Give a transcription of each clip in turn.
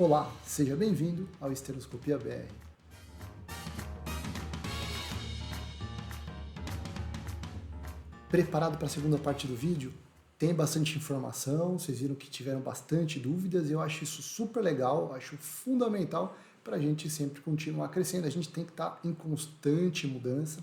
Olá, seja bem-vindo ao Estereoscopia BR. Preparado para a segunda parte do vídeo? Tem bastante informação, vocês viram que tiveram bastante dúvidas e eu acho isso super legal, acho fundamental para a gente sempre continuar crescendo. A gente tem que estar em constante mudança,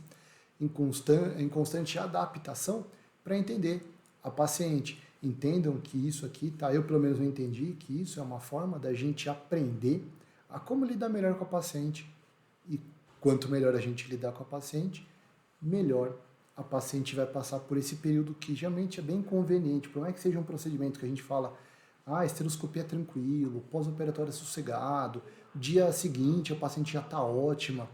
em constante adaptação para entender a paciente. Entendam que isso aqui, tá? Eu pelo menos eu entendi que isso é uma forma da gente aprender a como lidar melhor com a paciente. E quanto melhor a gente lidar com a paciente, melhor a paciente vai passar por esse período que geralmente é bem conveniente. Por mais que seja um procedimento que a gente fala, esteroscopia é tranquilo, pós-operatório é sossegado, dia seguinte a paciente já está ótima.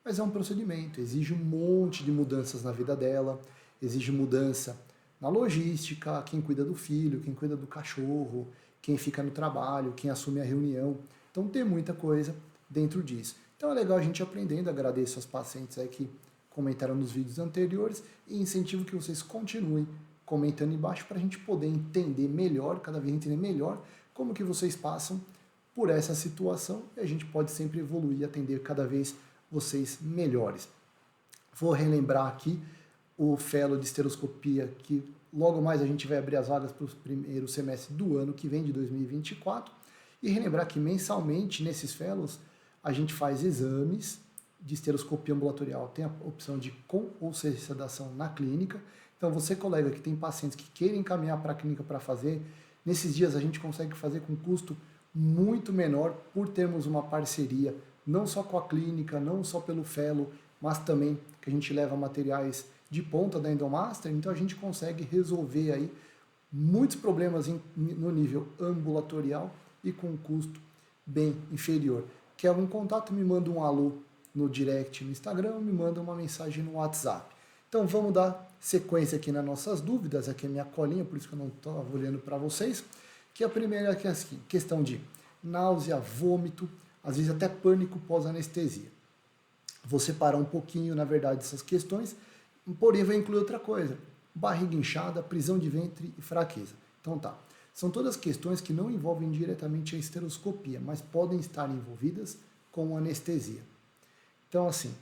Mas é um procedimento, exige um monte de mudanças na vida dela, exige mudança na logística, quem cuida do filho, quem cuida do cachorro, quem fica no trabalho, quem assume a reunião. Então tem muita coisa dentro disso. Então é legal a gente aprendendo, agradeço aos pacientes aí que comentaram nos vídeos anteriores e incentivo que vocês continuem comentando embaixo para a gente poder entender melhor, cada vez entender melhor como que vocês passam por essa situação e a gente pode sempre evoluir e atender cada vez vocês melhores. Vou relembrar aqui o fellow de esteroscopia, que logo mais a gente vai abrir as vagas para o primeiro semestre do ano que vem, de 2024, e relembrar que mensalmente nesses fellows a gente faz exames de esteroscopia ambulatorial, tem a opção de com ou sem sedação na clínica. Então você, colega, que tem pacientes que querem encaminhar para a clínica para fazer, nesses dias a gente consegue fazer com custo muito menor por termos uma parceria, não só com a clínica, não só pelo fellow, mas também que a gente leva materiais de ponta da Endomaster, então a gente consegue resolver aí muitos problemas no nível ambulatorial e com um custo bem inferior. Quer algum contato, me manda um alô no direct no Instagram, me manda uma mensagem no WhatsApp. Então vamos dar sequência aqui nas nossas dúvidas, aqui é minha colinha, por isso que eu não estava olhando para vocês, que a primeira é assim, questão de náusea, vômito, às vezes até pânico pós-anestesia. Vou separar um pouquinho, na verdade, essas questões, porém vai incluir outra coisa, barriga inchada, prisão de ventre e fraqueza. Então tá, são todas questões que não envolvem diretamente a esteroscopia, mas podem estar envolvidas com anestesia. Então assim,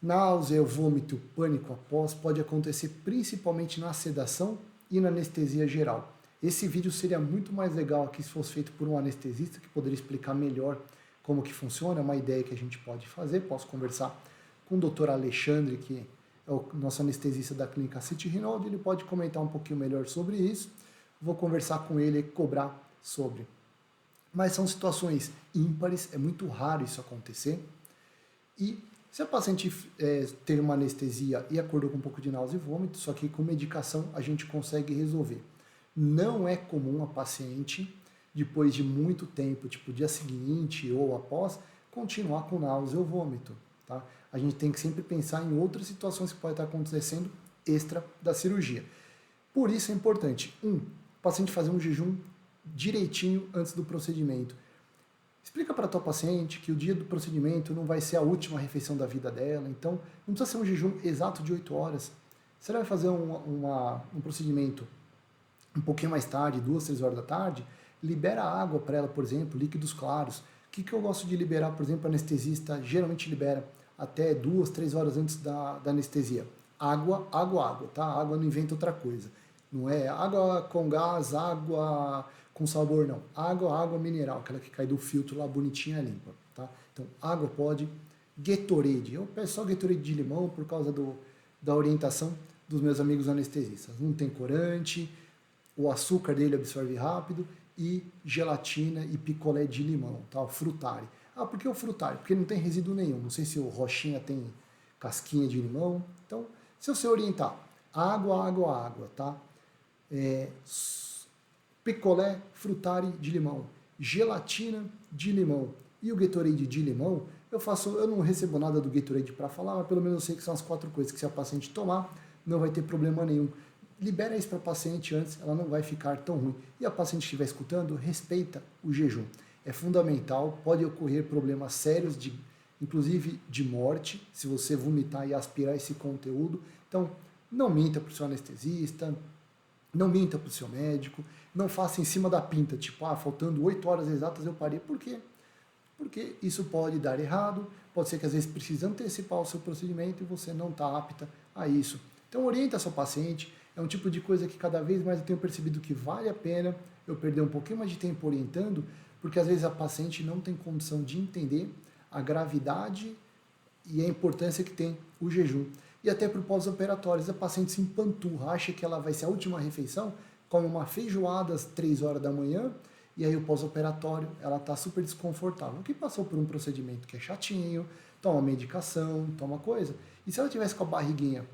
náusea, vômito, pânico após pode acontecer principalmente na sedação e na anestesia geral. Esse vídeo seria muito mais legal aqui se fosse feito por um anestesista que poderia explicar melhor como que funciona, é uma ideia que a gente pode fazer. Posso conversar com o Dr. Alexandre, que é o nosso anestesista da clínica City Rinaldi, ele pode comentar um pouquinho melhor sobre isso. Vou conversar com ele e cobrar sobre. Mas são situações ímpares, é muito raro isso acontecer. E se a paciente teve uma anestesia e acordou com um pouco de náusea e vômito, só que com medicação a gente consegue resolver. Não é comum a paciente, depois de muito tempo, tipo dia seguinte ou após, continuar com náusea ou vômito. Tá? A gente tem que sempre pensar em outras situações que podem estar acontecendo extra da cirurgia. Por isso é importante, o paciente fazer um jejum direitinho antes do procedimento. Explica para a tua paciente que o dia do procedimento não vai ser a última refeição da vida dela, então não precisa ser um jejum exato de 8 horas. Se ela vai fazer um procedimento um pouquinho mais tarde, 2, 3 horas da tarde, libera água para ela, por exemplo, líquidos claros. O que eu gosto de liberar, por exemplo, o anestesista geralmente libera até 2, 3 horas antes da anestesia. Água, água, água, tá? Água não inventa outra coisa. Não é água com gás, água com sabor, não. Água, água mineral, aquela que cai do filtro lá bonitinha, limpa, tá? Então, água pode. Gatorade. Eu peço só Gatorade de limão por causa da orientação dos meus amigos anestesistas. Não tem corante, o açúcar dele absorve rápido e gelatina e picolé de limão, tá? O frutari. Por que o frutari? Porque não tem resíduo nenhum. Não sei se o Rochinha tem casquinha de limão. Então, se você orientar, água, água, água, tá? Picolé, frutari de limão, gelatina de limão e o Gatorade de limão, eu não recebo nada do Gatorade para falar, mas pelo menos eu sei que são as 4 coisas que se a paciente tomar, não vai ter problema nenhum. Libera isso para a paciente antes, ela não vai ficar tão ruim. E a paciente que estiver escutando, respeita o jejum. É fundamental, pode ocorrer problemas sérios, inclusive de morte, se você vomitar e aspirar esse conteúdo. Então, não minta para o seu anestesista, Não minta para o seu médico, não faça em cima da pinta, tipo, faltando 8 horas exatas eu parei. Por quê? Porque isso pode dar errado, pode ser que às vezes precise antecipar o seu procedimento e você não está apta a isso. Então orienta seu paciente, é um tipo de coisa que cada vez mais eu tenho percebido que vale a pena eu perder um pouquinho mais de tempo orientando, porque às vezes a paciente não tem condição de entender a gravidade e a importância que tem o jejum. E até para o pós-operatório, a paciente se empanturra, acha que ela vai ser a última refeição, come uma feijoada às 3 horas da manhã, e aí o pós-operatório ela está super desconfortável, que passou por um procedimento que é chatinho, toma medicação, toma coisa. E se ela tivesse com a barriguinha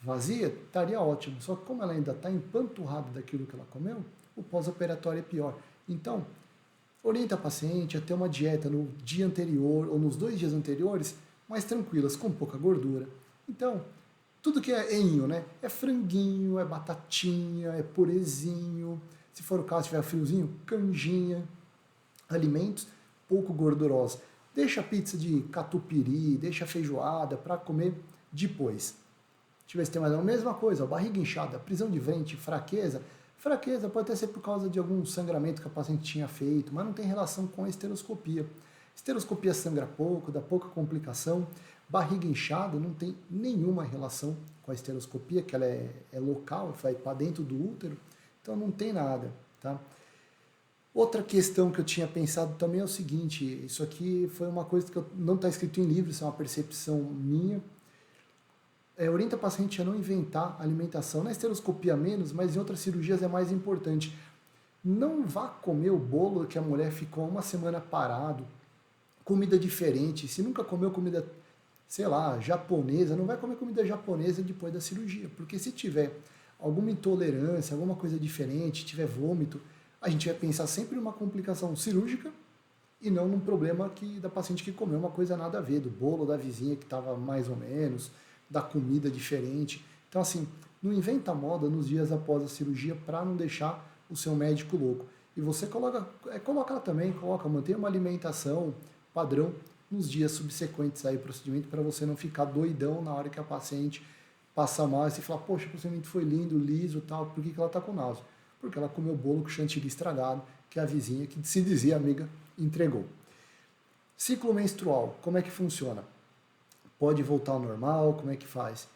vazia, estaria ótimo. Só que como ela ainda está empanturrada daquilo que ela comeu, o pós-operatório é pior. Então, orienta a paciente a ter uma dieta no dia anterior ou nos 2 dias anteriores, mais tranquilas, com pouca gordura. Então, tudo que é einho, né? É franguinho, é batatinha, é purezinho. Se for o caso, tiver friozinho, canjinha. Alimentos pouco gordurosos. Deixa a pizza de catupiry, deixa a feijoada para comer depois. Deixa eu ver se tem mais uma mesma coisa, barriga inchada, prisão de ventre, fraqueza. Fraqueza pode até ser por causa de algum sangramento que a paciente tinha feito, mas não tem relação com a esteroscopia. Esteroscopia sangra pouco, dá pouca complicação. Barriga inchada não tem nenhuma relação com a esteroscopia, que ela é local, vai para dentro do útero, então não tem nada, tá? Outra questão que eu tinha pensado também é o seguinte, isso aqui foi uma coisa que não está escrito em livro, isso é uma percepção minha. Orienta a paciente a não inventar alimentação, na esteroscopia menos, mas em outras cirurgias é mais importante. Não vá comer o bolo que a mulher ficou uma semana parado, comida diferente, se nunca comeu comida, sei lá, japonesa, não vai comer comida japonesa depois da cirurgia, porque se tiver alguma intolerância, alguma coisa diferente, tiver vômito, a gente vai pensar sempre numa complicação cirúrgica e não num problema da paciente que comeu uma coisa nada a ver, do bolo da vizinha que estava mais ou menos, da comida diferente. Então, assim, não inventa moda nos dias após a cirurgia para não deixar o seu médico louco. E você coloca lá também, mantenha uma alimentação padrão nos dias subsequentes aí ao procedimento para você não ficar doidão na hora que a paciente passa mal e você fala, poxa, o procedimento foi lindo, liso e tal, por que ela está com náusea? Porque ela comeu bolo com chantilly estragado que a vizinha, que se dizia amiga, entregou. Ciclo menstrual, como é que funciona? Pode voltar ao normal, como é que faz?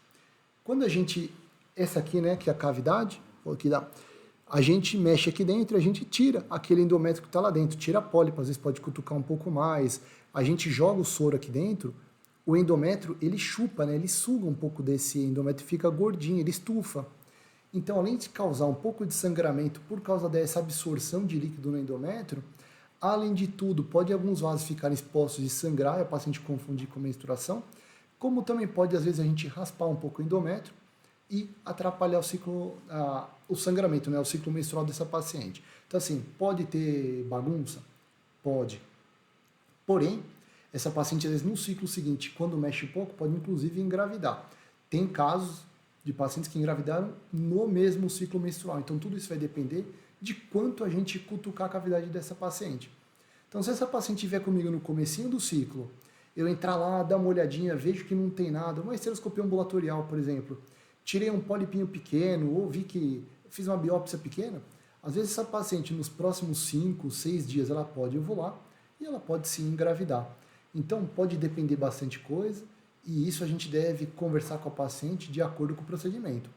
Quando a gente, essa aqui, né, que é a cavidade, aqui dá, a gente mexe aqui dentro, a gente tira aquele endométrio que está lá dentro, tira a pólipa, às vezes pode cutucar um pouco mais, a gente joga o soro aqui dentro, o endométrio, ele chupa, né, ele suga um pouco desse endométrio, fica gordinho, ele estufa. Então, além de causar um pouco de sangramento por causa dessa absorção de líquido no endométrio, além de tudo, pode alguns vasos ficarem expostos e sangrar, e a paciente confundir com menstruação, como também pode, às vezes, a gente raspar um pouco o endométrio e atrapalhar o ciclo, o sangramento, né, o ciclo menstrual dessa paciente. Então, assim, pode ter bagunça? Pode. Porém, essa paciente, às vezes, no ciclo seguinte, quando mexe pouco, pode, inclusive, engravidar. Tem casos de pacientes que engravidaram no mesmo ciclo menstrual. Então, tudo isso vai depender de quanto a gente cutucar a cavidade dessa paciente. Então, se essa paciente estiver comigo no comecinho do ciclo, eu entrar lá, dar uma olhadinha, vejo que não tem nada, uma esteroscopia ambulatorial, por exemplo, tirei um polipinho pequeno, ou vi que fiz uma biópsia pequena, às vezes essa paciente nos próximos 5, 6 dias ela pode ovular e ela pode sim engravidar. Então pode depender bastante coisa e isso a gente deve conversar com a paciente de acordo com o procedimento.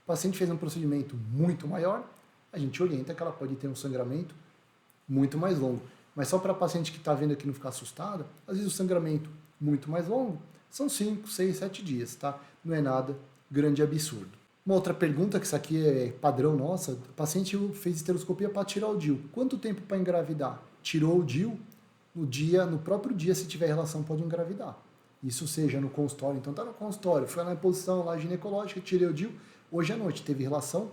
O paciente fez um procedimento muito maior, a gente orienta que ela pode ter um sangramento muito mais longo. Mas só para a paciente que está vendo aqui não ficar assustada, às vezes o sangramento muito mais longo são 5, 6, 7 dias, tá? Não é nada grande absurdo. Uma outra pergunta, que isso aqui é padrão nossa, o paciente fez esteroscopia para tirar o DIU. Quanto tempo para engravidar? Tirou o DIU, no próprio dia, se tiver relação, pode engravidar. Isso seja no consultório, então tá no consultório, foi na posição lá ginecológica, tirei o DIU, hoje à noite teve relação,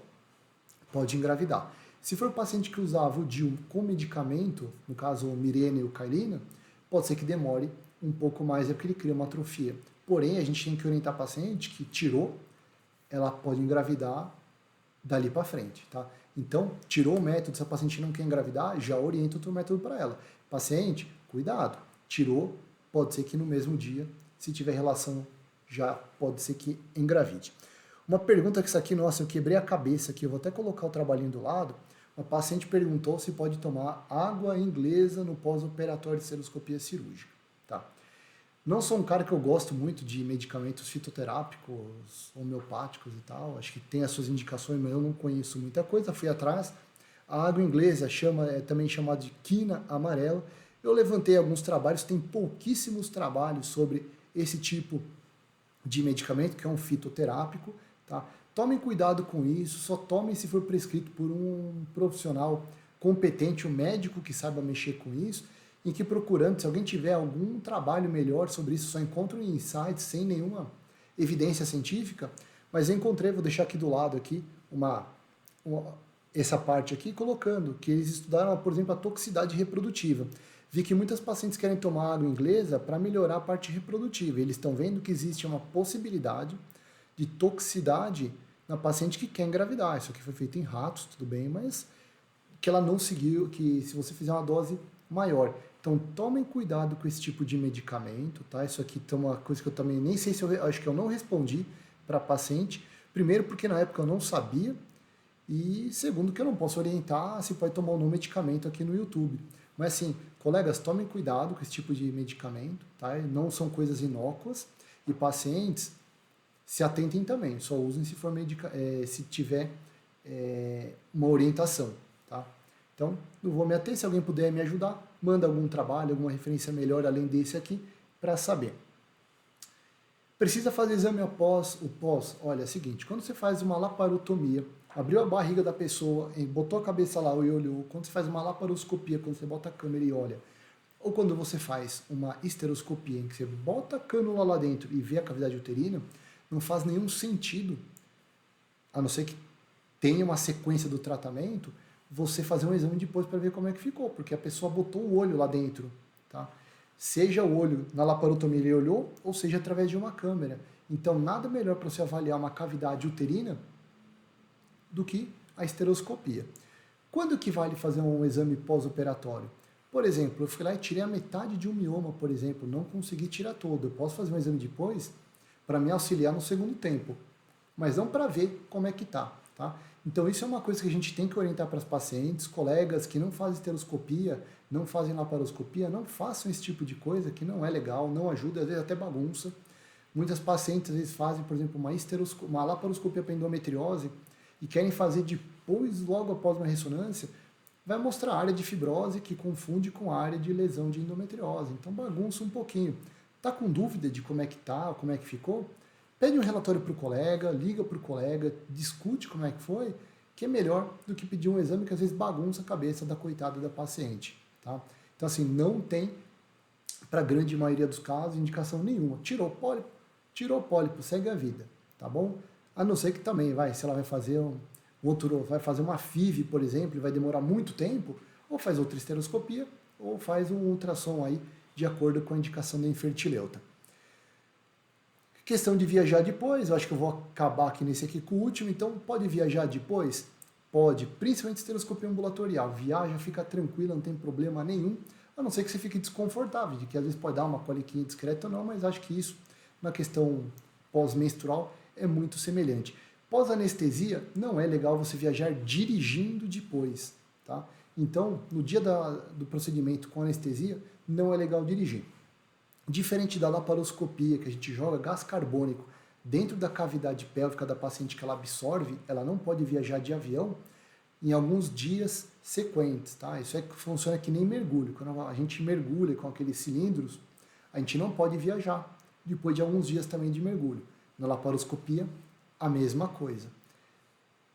pode engravidar. Se for um paciente que usava o DIU com medicamento, no caso o Mirena e o Cailina, pode ser que demore um pouco mais, é porque ele cria uma atrofia. Porém, a gente tem que orientar a paciente que tirou, ela pode engravidar dali para frente, tá? Então, tirou o método, se a paciente não quer engravidar, já orienta outro método para ela. Paciente, cuidado, tirou, pode ser que no mesmo dia, se tiver relação, já pode ser que engravide. Uma pergunta que isso aqui, nossa, eu quebrei a cabeça aqui, eu vou até colocar o trabalhinho do lado. Uma paciente perguntou se pode tomar água inglesa no pós-operatório de esteroscopia cirúrgica. Tá? Não sou um cara que eu gosto muito de medicamentos fitoterápicos, homeopáticos e tal. Acho que tem as suas indicações, mas eu não conheço muita coisa. Fui atrás. A água inglesa é também chamada de quina amarela. Eu levantei alguns trabalhos, tem pouquíssimos trabalhos sobre esse tipo de medicamento, que é um fitoterápico. Tá? Tomem cuidado com isso, só tomem se for prescrito por um profissional competente, um médico que saiba mexer com isso, e que procurando, se alguém tiver algum trabalho melhor sobre isso, só encontro em insights sem nenhuma evidência científica, mas eu encontrei, vou deixar aqui do lado aqui, essa parte aqui, colocando que eles estudaram, por exemplo, a toxicidade reprodutiva. Vi que muitas pacientes querem tomar água inglesa para melhorar a parte reprodutiva. Eles estão vendo que existe uma possibilidade de toxicidade na paciente que quer engravidar. Isso aqui foi feito em ratos, tudo bem, mas que ela não seguiu, que se você fizer uma dose maior. Então tomem cuidado com esse tipo de medicamento, tá? Isso aqui é uma coisa que eu também nem sei se acho que eu não respondi para a paciente. Primeiro porque na época eu não sabia, e segundo que eu não posso orientar se pode tomar um novo medicamento aqui no YouTube. Mas assim, colegas, tomem cuidado com esse tipo de medicamento, tá? Não são coisas inócuas, e pacientes se atentem também, só usem se for se tiver uma orientação, tá? Então, não vou me ater, se alguém puder me ajudar, manda algum trabalho, alguma referência melhor além desse aqui, para saber. Precisa fazer exame após o pós? Olha, é o seguinte, quando você faz uma laparotomia, abriu a barriga da pessoa, botou a cabeça lá e olhou, quando você faz uma laparoscopia, quando você bota a câmera e olha, ou quando você faz uma esteroscopia, em que você bota a cânula lá dentro e vê a cavidade uterina, não faz nenhum sentido, a não ser que tenha uma sequência do tratamento, você fazer um exame depois para ver como é que ficou, porque a pessoa botou o olho lá dentro, tá? Seja o olho na laparotomia ele olhou, ou seja através de uma câmera. Então nada melhor para você avaliar uma cavidade uterina do que a esteroscopia. Quando que vale fazer um exame pós-operatório? Por exemplo, eu fui lá e tirei a metade de um mioma, por exemplo, não consegui tirar todo. Eu posso fazer um exame depois para me auxiliar no segundo tempo, mas não para ver como é que tá, tá? Então isso é uma coisa que a gente tem que orientar para as pacientes, colegas que não fazem esteroscopia, não fazem laparoscopia, não façam esse tipo de coisa que não é legal, não ajuda, às vezes até bagunça. Muitas pacientes às vezes fazem, por exemplo, uma laparoscopia para endometriose e querem fazer depois, logo após uma ressonância, vai mostrar a área de fibrose que confunde com a área de lesão de endometriose. Então bagunça um pouquinho. Tá com dúvida de como é que tá, como é que ficou? Pede um relatório para o colega, liga para o colega, discute como é que foi, que é melhor do que pedir um exame que às vezes bagunça a cabeça da coitada da paciente. Tá? Então assim, não tem, para a grande maioria dos casos, indicação nenhuma. Tirou o pólipo, segue a vida, tá bom? A não ser que também, se ela vai fazer vai fazer uma FIV, por exemplo, e vai demorar muito tempo, ou faz outra esteroscopia, ou faz um ultrassom aí, de acordo com a indicação da infertileuta. Questão de viajar depois, eu acho que eu vou acabar aqui nesse aqui com o último, então pode viajar depois? Pode, principalmente esteroscopia ambulatorial. Viaja, fica tranquila, não tem problema nenhum, a não ser que você fique desconfortável, de que às vezes pode dar uma coliquinha discreta ou não, mas acho que isso, na questão pós-menstrual, é muito semelhante. Pós-anestesia, não é legal você viajar dirigindo depois, tá? Então, no dia do procedimento com anestesia, não é legal dirigir. Diferente da laparoscopia, que a gente joga gás carbônico dentro da cavidade pélvica da paciente que ela absorve, ela não pode viajar de avião em alguns dias sequentes, tá? Isso funciona que nem mergulho. Quando a gente mergulha com aqueles cilindros, a gente não pode viajar depois de alguns dias também de mergulho. Na laparoscopia, a mesma coisa.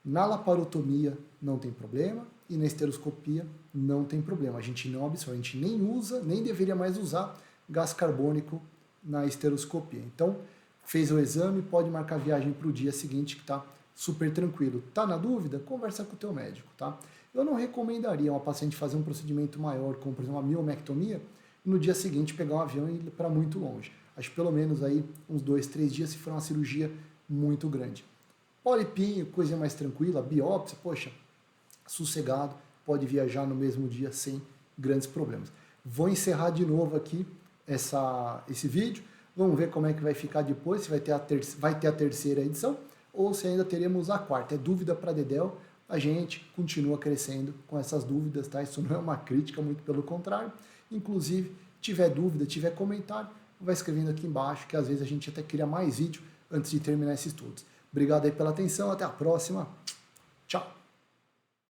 Na laparotomia não tem problema e na esteroscopia não tem problema. A gente não absorve, a gente nem usa, nem deveria mais usar gás carbônico na esteroscopia. Então, fez o exame, pode marcar a viagem para o dia seguinte que está super tranquilo. Tá na dúvida? Conversa com o teu médico, tá? Eu não recomendaria uma paciente fazer um procedimento maior, como por exemplo uma miomectomia, e no dia seguinte pegar um avião e ir para muito longe. Acho que pelo menos aí uns 2, 3 dias se for uma cirurgia muito grande. Polipinho, coisa mais tranquila, biópsia, poxa, sossegado, pode viajar no mesmo dia sem grandes problemas. Vou encerrar de novo aqui esse vídeo, vamos ver como é que vai ficar depois, se vai ter a terceira edição. ou se ainda teremos a quarta. É dúvida para Dedéu, a gente continua crescendo com essas dúvidas, tá? Isso não é uma crítica, muito pelo contrário. Inclusive, tiver dúvida, tiver comentário, vai escrevendo aqui embaixo, que às vezes a gente até cria mais vídeo antes de terminar esses estudos. Obrigado aí pela atenção, até a próxima. Tchau!